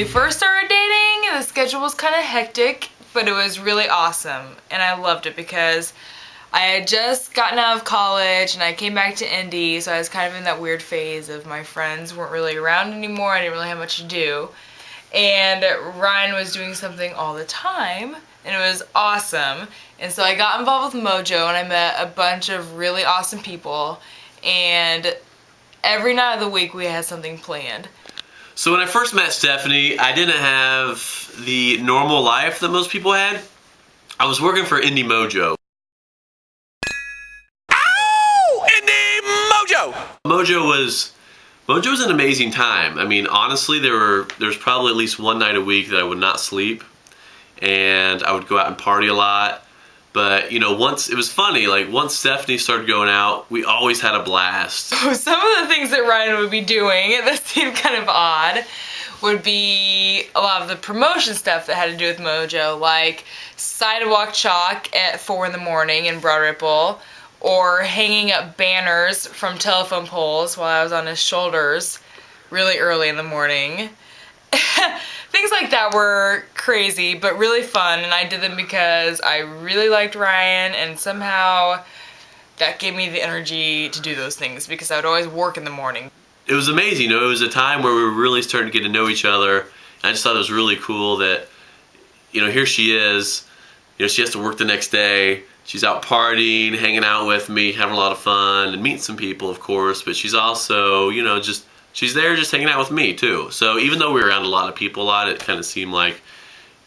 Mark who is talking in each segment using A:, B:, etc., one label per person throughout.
A: we first started dating, the schedule was kind of hectic, but it was really awesome, and I loved it because I had just gotten out of college and I came back to Indy, so I was kind of in that weird phase of my friends weren't really around anymore, I didn't really have much to do, and Ryan was doing something all the time, and it was awesome. And so I got involved with Mojo and I met a bunch of really awesome people, and every night of the week we had something planned.
B: So when I first met Stephanie, I didn't have the normal life that most people had. I was working for Indie Mojo. Ow! Indie Mojo! Mojo was an amazing time. I mean, honestly, there's probably at least one night a week that I would not sleep, and I would go out and party a lot. But, you know, it was funny, like, once Stephanie started going out, we always had a blast.
A: So some of the things that Ryan would be doing that seemed kind of odd would be a lot of the promotion stuff that had to do with Mojo, like sidewalk chalk at 4 in the morning in Broad Ripple, or hanging up banners from telephone poles while I was on his shoulders really early in the morning. Things like that were crazy, but really fun, and I did them because I really liked Ryan, and somehow that gave me the energy to do those things because I would always work in the morning.
B: It was amazing, you know, it was a time where we were really starting to get to know each other, and I just thought it was really cool that, you know, here she is, you know, she has to work the next day, she's out partying, hanging out with me, having a lot of fun, and meeting some people, of course, but she's also, you know, she's there just hanging out with me too. So even though we were around a lot of people a lot, it kind of seemed like,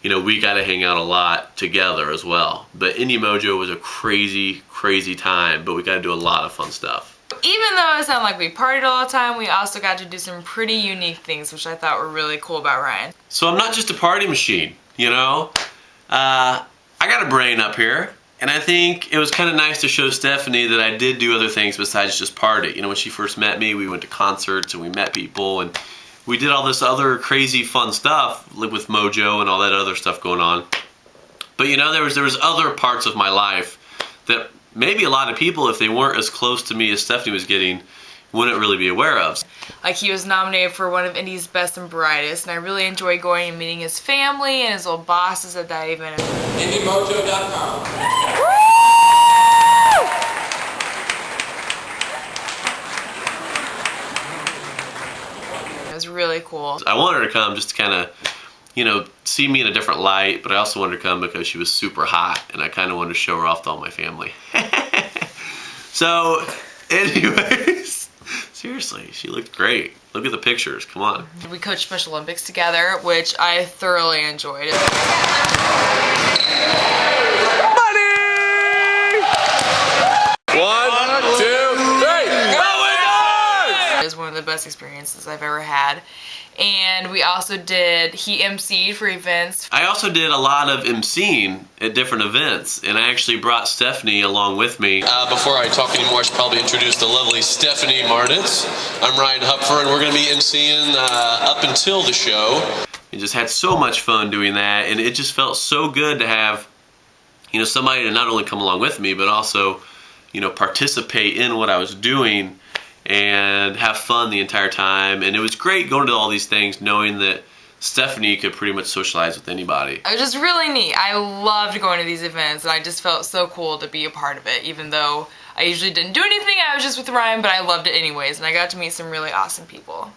B: you know, we got to hang out a lot together as well. But Indie Mojo was a crazy, crazy time, but we got to do a lot of fun stuff.
A: Even though it sounded like we partied all the time, we also got to do some pretty unique things, which I thought were really cool about Ryan.
B: So I'm not just a party machine, you know? I got a brain up here. And I think it was kind of nice to show Stephanie that I did do other things besides just party. You know, when she first met me, we went to concerts and we met people and we did all this other crazy fun stuff, like with Mojo and all that other stuff going on. But you know, there was other parts of my life that maybe a lot of people, if they weren't as close to me as Stephanie was getting, wouldn't really be aware of.
A: Like, he was nominated for one of Indy's Best and Brightest, and I really enjoyed going and meeting his family and his old bosses at that event.
C: IndieMojo.com.
A: It was really cool.
B: I wanted her to come just to kind of, you know, see me in a different light, but I also wanted her to come because she was super hot, and I kind of wanted to show her off to all my family. So, anyways. Seriously, she looked great. Look at the pictures, come on.
A: We coached Special Olympics together, which I thoroughly enjoyed.
B: Money! 1, 2, 3, go!
A: It was one of the best experiences I've ever had. And we also he emceed for events.
B: I also did a lot of emceeing at different events, and I actually brought Stephanie along with me. Before I talk anymore, I should probably introduce the lovely Stephanie Marnitz. I'm Ryan Hupfer, and we're going to be emceeing up until the show. We just had so much fun doing that, and it just felt so good to have, you know, somebody to not only come along with me, but also, you know, participate in what I was doing and have fun the entire time. And it was great going to all these things knowing that Stephanie could pretty much socialize with anybody.
A: It was just really neat. I loved going to these events, and I just felt so cool to be a part of it, even though I usually didn't do anything. I was just with Ryan, but I loved it anyways, and I got to meet some really awesome people.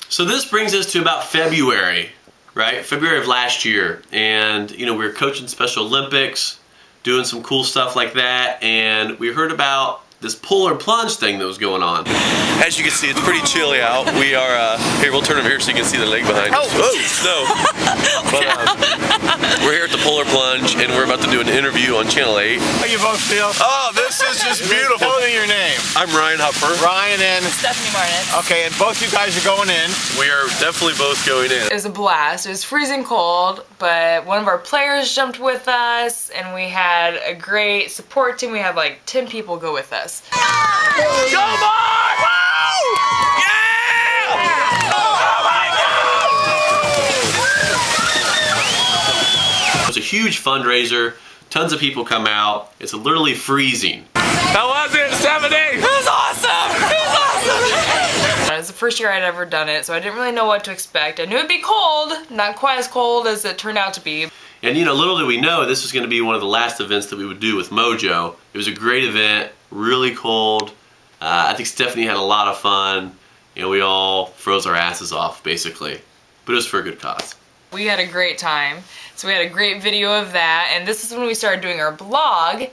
B: So this brings us to about February, right? February of last year, and you know, we were coaching Special Olympics, doing some cool stuff like that, and we heard about this polar plunge thing that was going on. As you can see, it's pretty chilly out. We are, here, we'll turn over here so you can see the lake behind us. Oh, no. But we're here at the polar plunge, and we're about to do an interview on Channel 8.
C: How you both feel? Oh, this is just beautiful. Tell me your name.
B: I'm Ryan Hupfer.
C: Ryan and
A: Stephanie Marnitz.
C: Okay, and both you guys are going in.
B: We are definitely both going in.
A: It was a blast. It was freezing cold, but one of our players jumped with us, and we had a great support team. We had like 10 people go with us.
B: Go on! Woo! Yeah! Oh my God! It's a huge fundraiser. Tons of people come out. It's literally freezing. How was it, Stephanie?
A: It was awesome! It was awesome! It was was the first year I'd ever done it, so I didn't really know what to expect. I knew it'd be cold, not quite as cold as it turned out to be.
B: And you know, little did we know this was going to be one of the last events that we would do with Mojo. It was a great event, really cold. I think Stephanie had a lot of fun. You know, we all froze our asses off, basically. But it was for a good cause.
A: We had a great time. So we had a great video of that, and this is when we started doing our blog.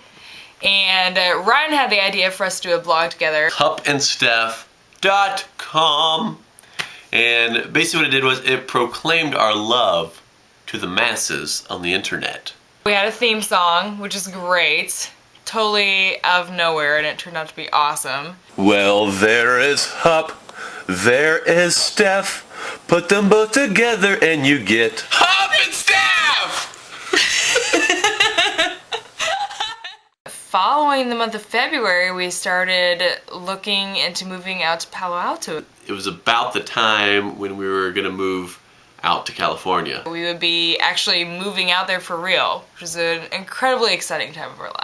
A: And Ryan had the idea for us to do a blog together.
B: HupandSteph.com. And basically what it did was it proclaimed our love to the masses on the internet.
A: We had a theme song, which is great. Totally out of nowhere, and it turned out to be awesome.
C: Well, there is Hup, there is Steph. Put them both together and you get
B: HupandSteph!
A: Following the month of February, we started looking into moving out to Palo Alto.
B: It was about the time when we were going to move out to California.
A: We would be actually moving out there for real, which was an incredibly exciting time of our lives.